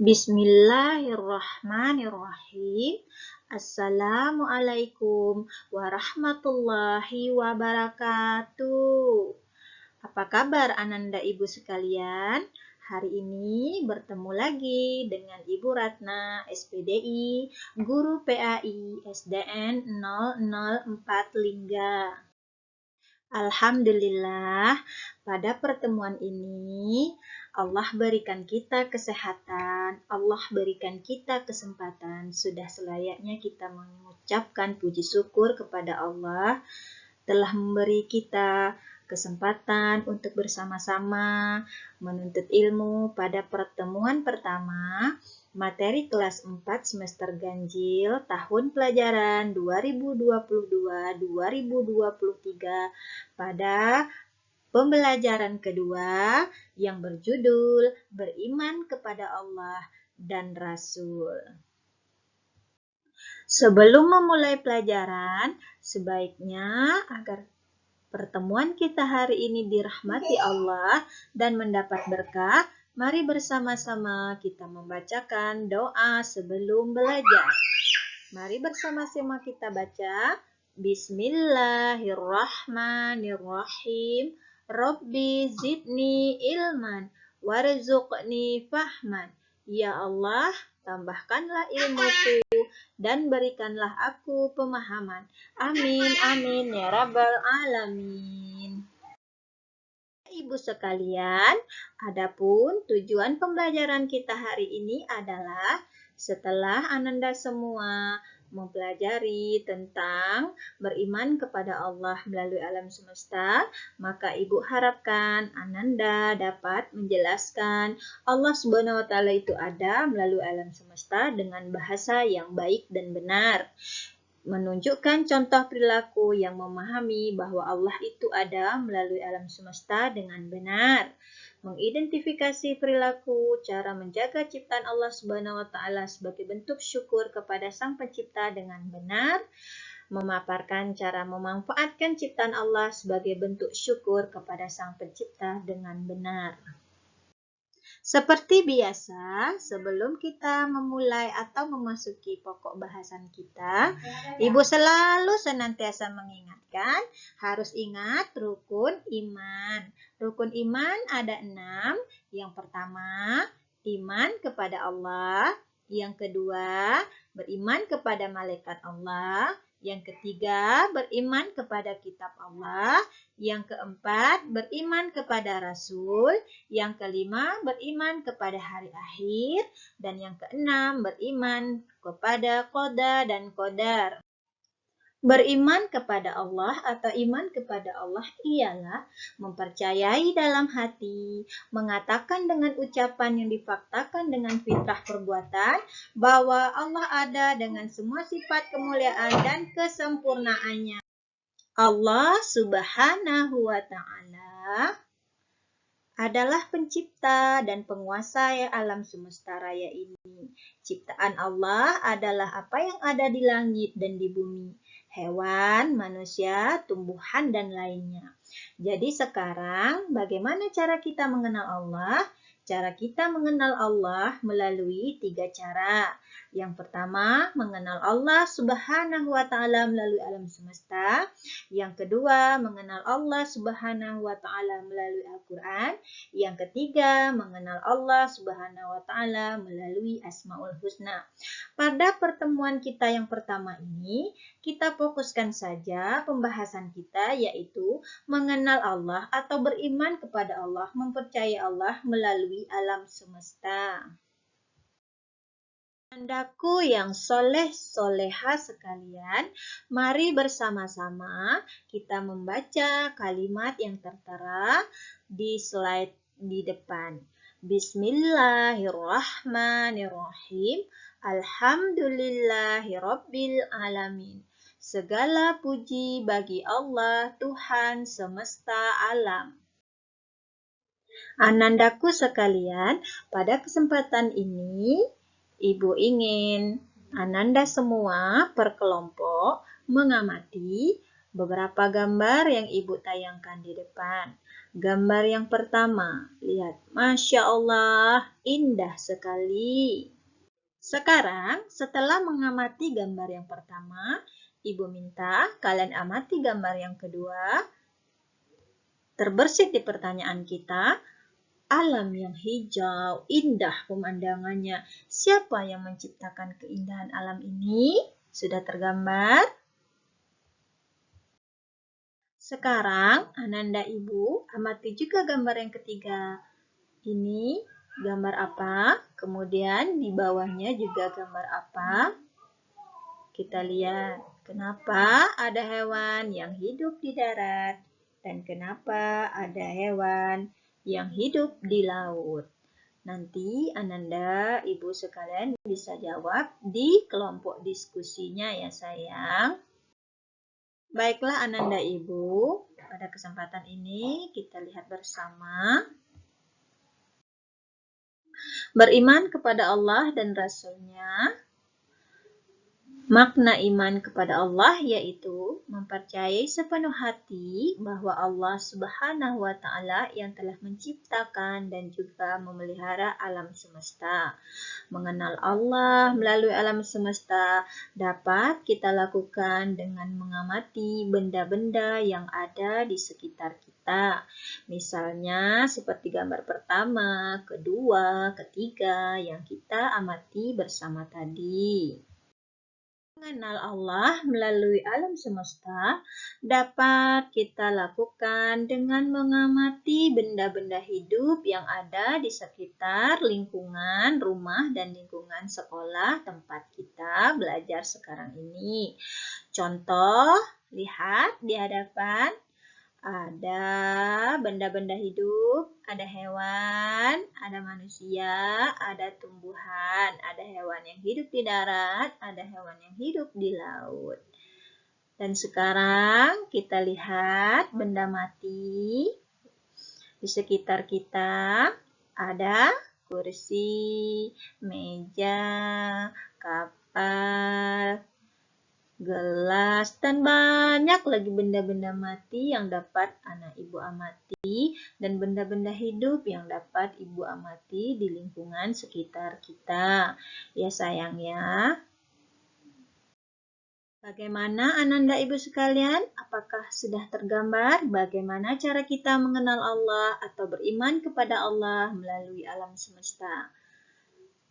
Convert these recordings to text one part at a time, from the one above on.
Bismillahirrahmanirrahim. Assalamualaikum warahmatullahi wabarakatuh. Apa kabar Ananda Ibu sekalian? Hari ini bertemu lagi dengan Ibu Ratna, SPDI, Guru PAI SDN 004 Lingga. Alhamdulillah, pada pertemuan ini Allah berikan kita kesehatan, Allah berikan kita kesempatan. Sudah selayaknya kita mengucapkan puji syukur kepada Allah telah memberi kita kesempatan untuk bersama-sama menuntut ilmu pada pertemuan pertama materi kelas 4 semester ganjil tahun pelajaran 2022-2023 pada pembelajaran kedua yang berjudul Beriman kepada Allah dan Rasul. Sebelum memulai pelajaran, sebaiknya agar pertemuan kita hari ini dirahmati Allah dan mendapat berkah, mari bersama-sama kita membacakan doa sebelum belajar. Mari bersama-sama kita baca. Bismillahirrahmanirrahim. Rabbi zidni ilman warzuqni fahman. Ya Allah, tambahkanlah ilmuku dan berikanlah aku pemahaman. Amin, amin, ya Rabbal Alamin. Ibu sekalian, adapun tujuan pembelajaran kita hari ini adalah setelah Ananda semua mempelajari tentang beriman kepada Allah melalui alam semesta, maka Ibu harapkan Ananda dapat menjelaskan Allah Subhanahu wa Ta'ala itu ada melalui alam semesta dengan bahasa yang baik dan benar. Menunjukkan contoh perilaku yang memahami bahwa Allah itu ada melalui alam semesta dengan benar. Mengidentifikasi perilaku, cara menjaga ciptaan Allah Subhanahu wa Ta'ala sebagai bentuk syukur kepada Sang Pencipta dengan benar. Memaparkan cara memanfaatkan ciptaan Allah sebagai bentuk syukur kepada Sang Pencipta dengan benar. Seperti biasa, sebelum kita memulai atau memasuki pokok bahasan kita, Ibu selalu senantiasa mengingatkan, harus ingat rukun iman. Rukun iman ada 6. Yang pertama, iman kepada Allah. Yang kedua, beriman kepada malaikat Allah. Yang ketiga, beriman kepada kitab Allah. Yang keempat, beriman kepada Rasul. Yang kelima, beriman kepada hari akhir. Dan yang keenam, beriman kepada qada dan qadar. Beriman kepada Allah atau iman kepada Allah ialah mempercayai dalam hati, mengatakan dengan ucapan yang difaktakan dengan fitrah perbuatan bahwa Allah ada dengan semua sifat kemuliaan dan kesempurnaannya. Allah Subhanahu wa Ta'ala adalah pencipta dan penguasa alam semesta raya ini. Ciptaan Allah adalah apa yang ada di langit dan di bumi, hewan, manusia, tumbuhan, dan lainnya. Jadi sekarang bagaimana cara kita mengenal Allah? Cara kita mengenal Allah melalui 3 cara. Yang pertama, mengenal Allah Subhanahu wa Ta'ala melalui alam semesta. Yang kedua, mengenal Allah Subhanahu wa Ta'ala melalui Al-Quran. Yang ketiga, mengenal Allah Subhanahu wa Ta'ala melalui Asmaul Husna. Pada pertemuan kita yang pertama ini, kita fokuskan saja pembahasan kita yaitu mengenal Allah atau beriman kepada Allah, mempercayai Allah melalui alam semesta. Andaku yang soleh-soleha sekalian, mari bersama-sama kita membaca kalimat yang tertera di slide di depan. Bismillahirrahmanirrahim. Alhamdulillahirabbil alamin. Segala puji bagi Allah, Tuhan semesta alam. Anandaku sekalian, pada kesempatan ini Ibu ingin Ananda semua per kelompok mengamati beberapa gambar yang Ibu tayangkan di depan. Gambar yang pertama, lihat. Masya Allah, indah sekali. Sekarang, setelah mengamati gambar yang pertama, Ibu minta kalian amati gambar yang kedua. Terbersit di pertanyaan kita, alam yang hijau, indah pemandangannya. Siapa yang menciptakan keindahan alam ini? Sudah tergambar? Sekarang, Ananda Ibu, amati juga gambar yang ketiga. Ini gambar apa? Kemudian di bawahnya juga gambar apa? Kita lihat, kenapa ada hewan yang hidup di darat dan kenapa ada hewan yang hidup di laut. Nanti Ananda, Ibu sekalian bisa jawab di kelompok diskusinya ya sayang. Baiklah Ananda Ibu, pada kesempatan ini kita lihat bersama. Beriman kepada Allah dan Rasul-Nya. Makna iman kepada Allah yaitu mempercayai sepenuh hati bahwa Allah Subhanahu wa Ta'ala yang telah menciptakan dan juga memelihara alam semesta. Mengenal Allah melalui alam semesta dapat kita lakukan dengan mengamati benda-benda yang ada di sekitar kita. Misalnya seperti gambar pertama, kedua, ketiga yang kita amati bersama tadi. Mengenal Allah melalui alam semesta dapat kita lakukan dengan mengamati benda-benda hidup yang ada di sekitar lingkungan rumah dan lingkungan sekolah tempat kita belajar sekarang ini. Contoh, lihat di hadapan. Ada benda-benda hidup, ada hewan, ada manusia, ada tumbuhan, ada hewan yang hidup di darat, ada hewan yang hidup di laut. Dan sekarang kita lihat benda mati di sekitar kita. Ada kursi, meja, kapal, gelas, dan banyak lagi benda-benda mati yang dapat anak ibu amati dan benda-benda hidup yang dapat ibu amati di lingkungan sekitar kita. Ya sayang ya. Bagaimana Ananda Ibu sekalian? Apakah sudah tergambar bagaimana cara kita mengenal Allah atau beriman kepada Allah melalui alam semesta?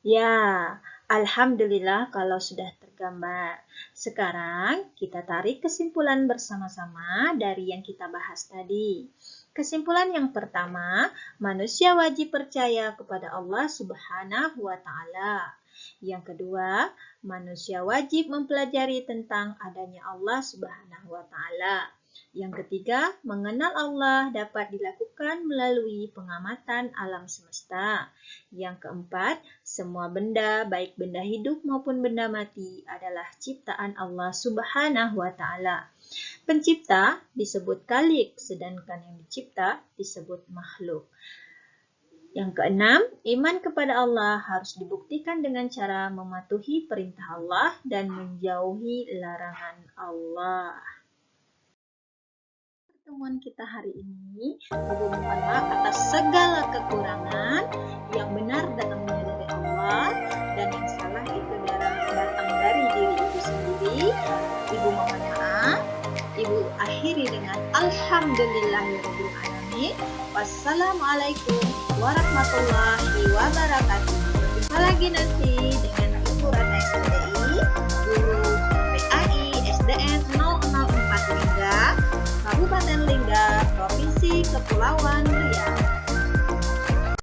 Ya, alhamdulillah kalau sudah tergambar. Sekarang kita tarik kesimpulan bersama-sama dari yang kita bahas tadi. Kesimpulan yang pertama, manusia wajib percaya kepada Allah Subhanahu wa Ta'ala. Yang kedua, manusia wajib mempelajari tentang adanya Allah Subhanahu wa Ta'ala. Yang ketiga, mengenal Allah dapat dilakukan melalui pengamatan alam semesta. Yang keempat, semua benda, baik benda hidup maupun benda mati, adalah ciptaan Allah Subhanahu wa Ta'ala. Pencipta disebut Khalik, sedangkan yang dicipta disebut makhluk. Yang keenam, iman kepada Allah harus dibuktikan dengan cara mematuhi perintah Allah dan menjauhi larangan Allah. Pertemuan kita hari ini, Ibu mohon maaf atas segala kekurangan. Yang benar datangnya dari Allah dan yang salah itu datang dari diri Ibu sendiri. Ibu mohon maaf. Ibu akhiri dengan Alhamdulillahirabbil alamin. Wassalamualaikum warahmatullahi wabarakatuh. Jumpa lagi nanti dengan Ibu Ratna SPDI, Guru PAI SDN 004 Lingga, Kabupaten Lingga, Provinsi Kepulauan